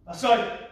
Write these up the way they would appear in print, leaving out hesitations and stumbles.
Bassai.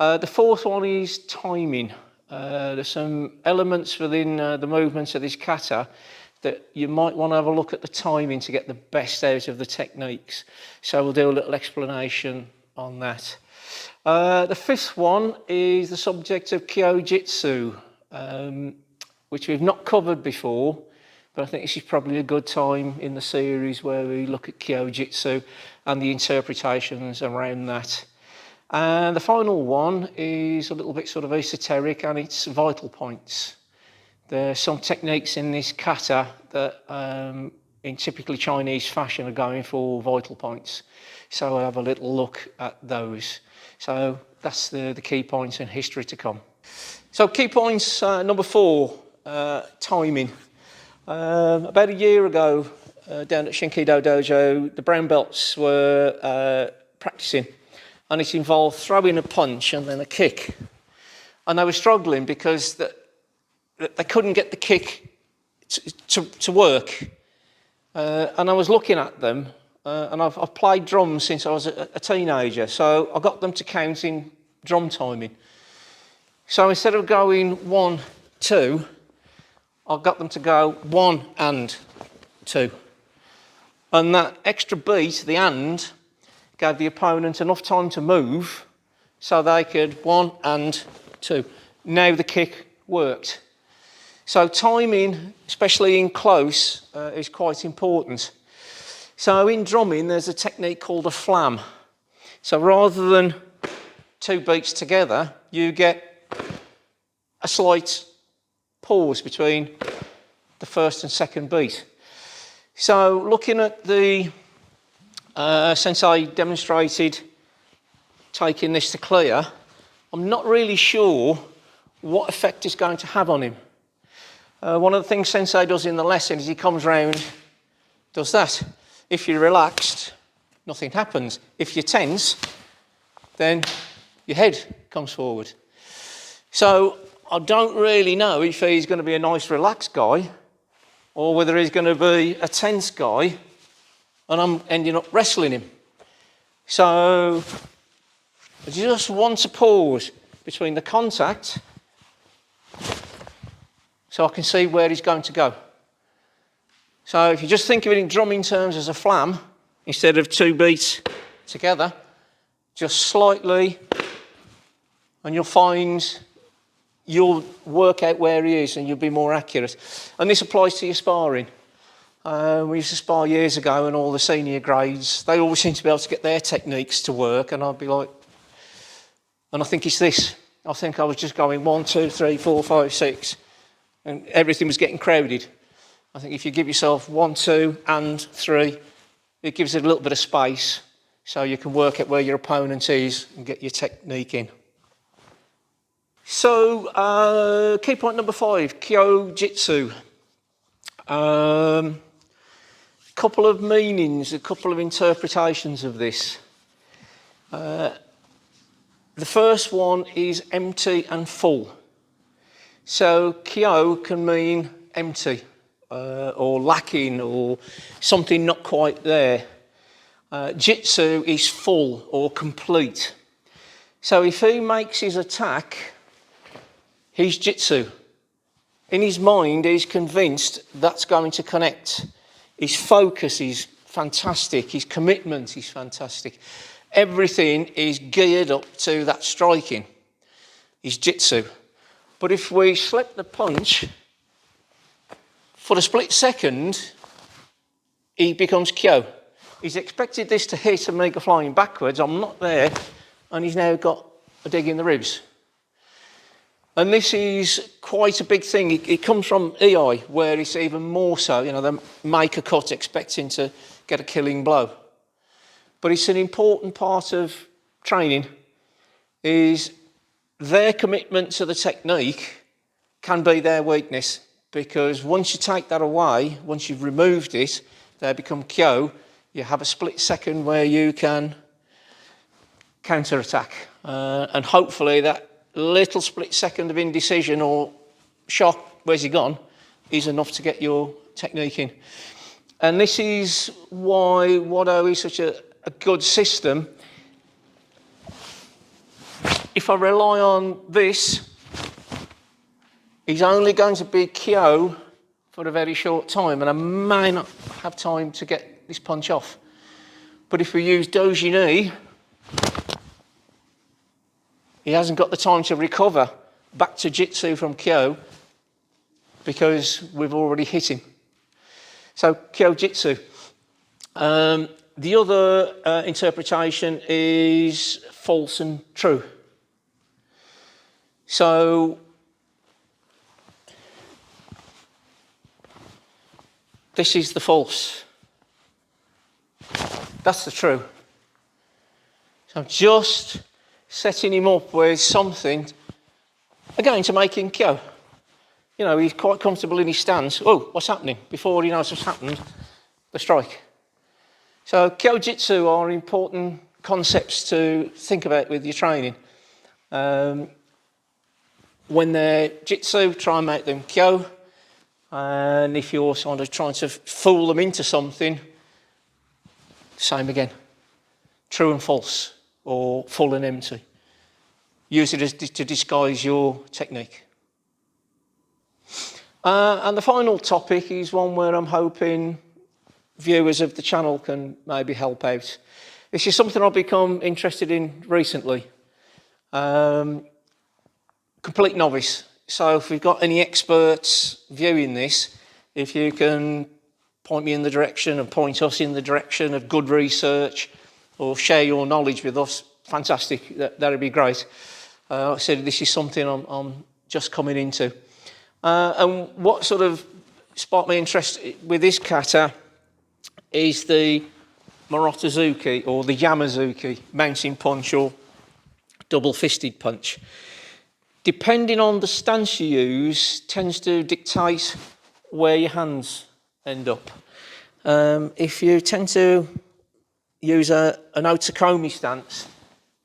The fourth one is timing. There's some elements within the movements of this kata that you might want to have a look at the timing to get the best out of the techniques. So we'll do a little explanation on that. The fifth one is the subject of Kyo-Jitsu, which we've not covered before, but I think this is probably a good time in the series where we look at Kyo-Jitsu and the interpretations around that. And the final one is a little bit sort of esoteric, and it's vital points. There are some techniques in this kata that in typically Chinese fashion are going for vital points. So I'll have a little look at those. So that's the key points in history to come. So key points number 4, timing. About a year ago down at Shinkido Dojo, the brown belts were practicing. And it involved throwing a punch and then a kick. And they were struggling because they couldn't get the kick to work. And I was looking at them, and I've played drums since I was a teenager, so I got them to count in drum timing. So instead of going 1, 2, I got them to go 1 and 2. And that extra beat, the and, gave the opponent enough time to move so they could 1 and 2. Now the kick worked. So timing, especially in close, is quite important. So in drumming, there's a technique called a flam. So rather than 2 beats together, you get a slight pause between the first and second beat. So looking at the Sensei demonstrated taking this to clear, I'm not really sure what effect it's going to have on him. One of the things Sensei does in the lesson is he comes round, does that. If you're relaxed, nothing happens. If you're tense, then your head comes forward. So I don't really know if he's going to be a nice relaxed guy or whether he's going to be a tense guy and I'm ending up wrestling him. So I just want to pause between the contact so I can see where he's going to go. So if you just think of it in drumming terms as a flam, instead of 2 beats together, just slightly, and you'll find you'll work out where he is and you'll be more accurate. And this applies to your sparring. We used to spar years ago, and all the senior grades, they always seem to be able to get their techniques to work, and I'd be like, and I think it's this. I think I was just going 1, 2, 3, 4, 5, 6, and everything was getting crowded. I think if you give yourself 1, 2, and 3, it gives it a little bit of space, so you can work out where your opponent is and get your technique in. So, key point number 5, Kyo-Jitsu. Couple of meanings, a couple of interpretations of this. The first one is empty and full. So Kyo can mean empty or lacking or something not quite there. Jitsu is full or complete. So if he makes his attack, he's Jitsu. In his mind, he's convinced that's going to connect. His focus is fantastic. His commitment is fantastic. Everything is geared up to that striking, is Jitsu. But if we slip the punch, for a split second, he becomes Kyo. He's expected this to hit and me go flying backwards. I'm not there, and he's now got a dig in the ribs. And this is quite a big thing. It comes from EI, where it's even more so. You know, they make a cut expecting to get a killing blow. But it's an important part of training, is their commitment to the technique can be their weakness, because once you take that away, once you've removed it, they become Kyo. You have a split second where you can counter-attack. And hopefully that little split second of indecision or shock, where's he gone, is enough to get your technique in. And this is why Wado is such a good system. If I rely on this, he's only going to be Kyo for a very short time, and I may not have time to get this punch off. But if we use Doji Ni, he hasn't got the time to recover back to Jitsu from Kyo because we've already hit him. So Kyo-Jitsu. The other interpretation is false and true. So this is the false. That's the true. So I'm just setting him up with something, again, to make him Kyo. You know, he's quite comfortable in his stance. Oh, what's happening? Before he knows what's happened, the strike. So Kyo-Jitsu are important concepts to think about with your training. When they're Jitsu, try and make them Kyo. And if you're sort of trying to fool them into something, same again. True and false, or full and empty. Use it as to disguise your technique. And the final topic is one where I'm hoping viewers of the channel can maybe help out. This is something I've become interested in recently. Complete novice. So if we've got any experts viewing this, if you can point me in the direction and point us in the direction of good research or share your knowledge with us, fantastic, that'd be great. Like I said, this is something I'm just coming into. And what sort of sparked my interest with this kata is the Marotazuki, or the Yamazuki, mountain punch or double-fisted punch. Depending on the stance you use, tends to dictate where your hands end up. If you tend to use an Otokomi stance,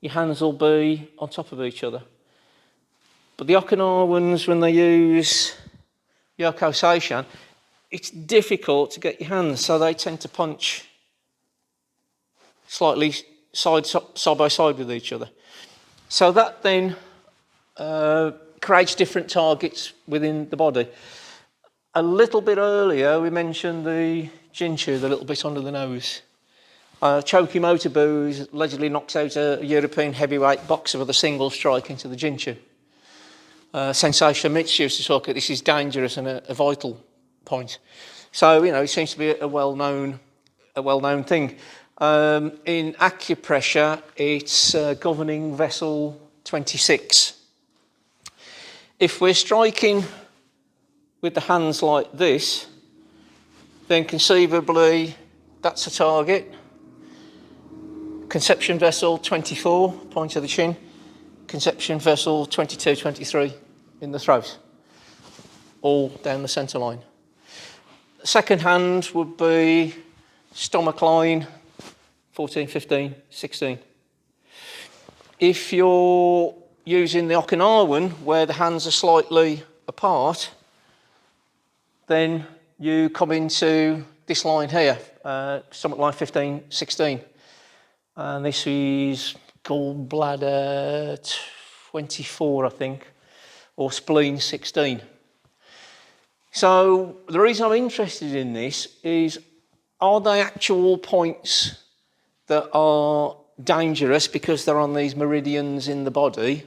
your hands will be on top of each other. But the Okinawans, when they use Yoko Seishan, it's difficult to get your hands, so they tend to punch slightly side by side with each other. So that then creates different targets within the body. A little bit earlier, we mentioned the Jinshu, the little bit under the nose. Choki Motobu allegedly knocks out a European heavyweight boxer with a single strike into the Jinshu. Sensei Shimizu used to talk, this is dangerous and a vital point. So, you know, it seems to be a well-known thing. In acupressure, it's governing vessel 26. If we're striking with the hands like this, then conceivably that's a target. Conception vessel 24, point of the chin. Conception vessel 22, 23 in the throat, all down the centre line. Second hand would be stomach line 14, 15, 16. If you're using the Okinawan, where the hands are slightly apart, then you come into this line here, stomach line 15, 16. And this is gallbladder 24, I think, or spleen 16. So the reason I'm interested in this is, are they actual points that are dangerous because they're on these meridians in the body,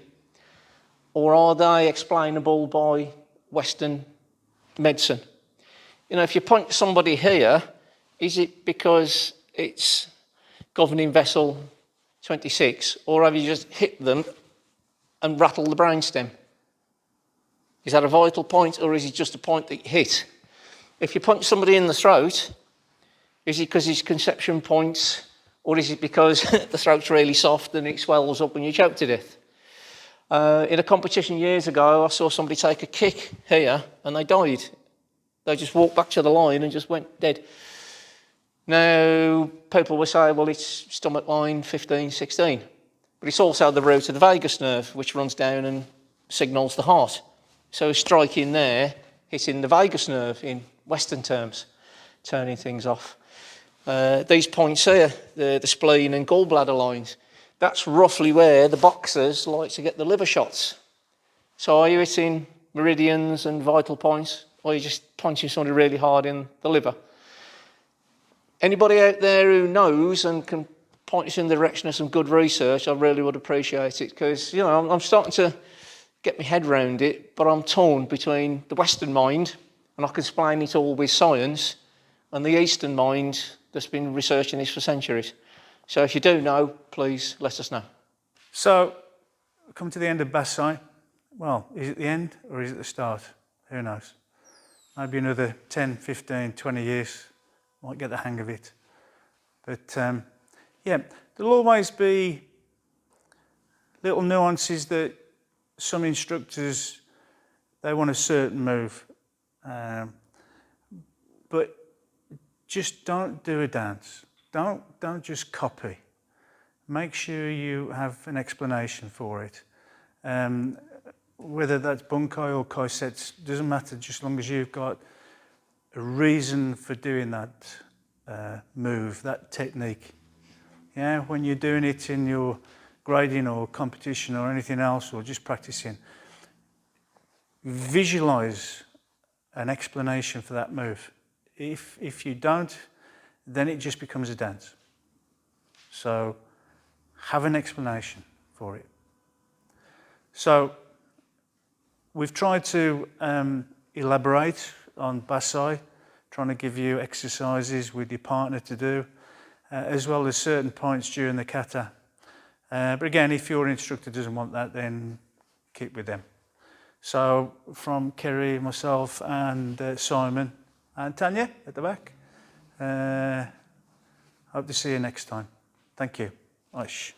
or are they explainable by Western medicine? You know, if you point somebody here, is it because it's governing vessel 26, or have you just hit them and rattled the brainstem? Is that a vital point, or is it just a point that you hit? If you punch somebody in the throat, is it because it's conception points, or is it because the throat's really soft and it swells up and you choke to death? In a competition years ago, I saw somebody take a kick here and they died. They just walked back to the line and just went dead. Now, people will say, well, it's stomach line 15, 16. But it's also the root of the vagus nerve, which runs down and signals the heart. So striking there, hitting the vagus nerve in Western terms, turning things off. These points here, the spleen and gallbladder lines, that's roughly where the boxers like to get the liver shots. So are you hitting meridians and vital points, or are you just punching somebody really hard in the liver? Anybody out there who knows and can point us in the direction of some good research, I really would appreciate it, because, you know, I'm starting to get my head around it, but I'm torn between the Western mind, and I can explain it all with science, and the Eastern mind that's been researching this for centuries. So if you do know, please let us know. So, come to the end of Bassai. Well, is it the end or is it the start? Who knows? Maybe another 10, 15, 20 years, might get the hang of it. But yeah, there'll always be little nuances that some instructors, they want a certain move. But just don't do a dance. Don't just copy. Make sure you have an explanation for it. Whether that's bunkai or kaisetsu, doesn't matter, just as long as you've got a reason for doing that move, that technique. Yeah, when you're doing it in your grading or competition or anything else, or just practicing, visualize an explanation for that move. If you don't, then it just becomes a dance. So have an explanation for it. So we've tried to elaborate on Bassai, trying to give you exercises with your partner to do, as well as certain points during the kata. But again, if your instructor doesn't want that, then keep with them. So from Kerry, myself and Simon and Tanya at the back, hope to see you next time. Thank you. Aish.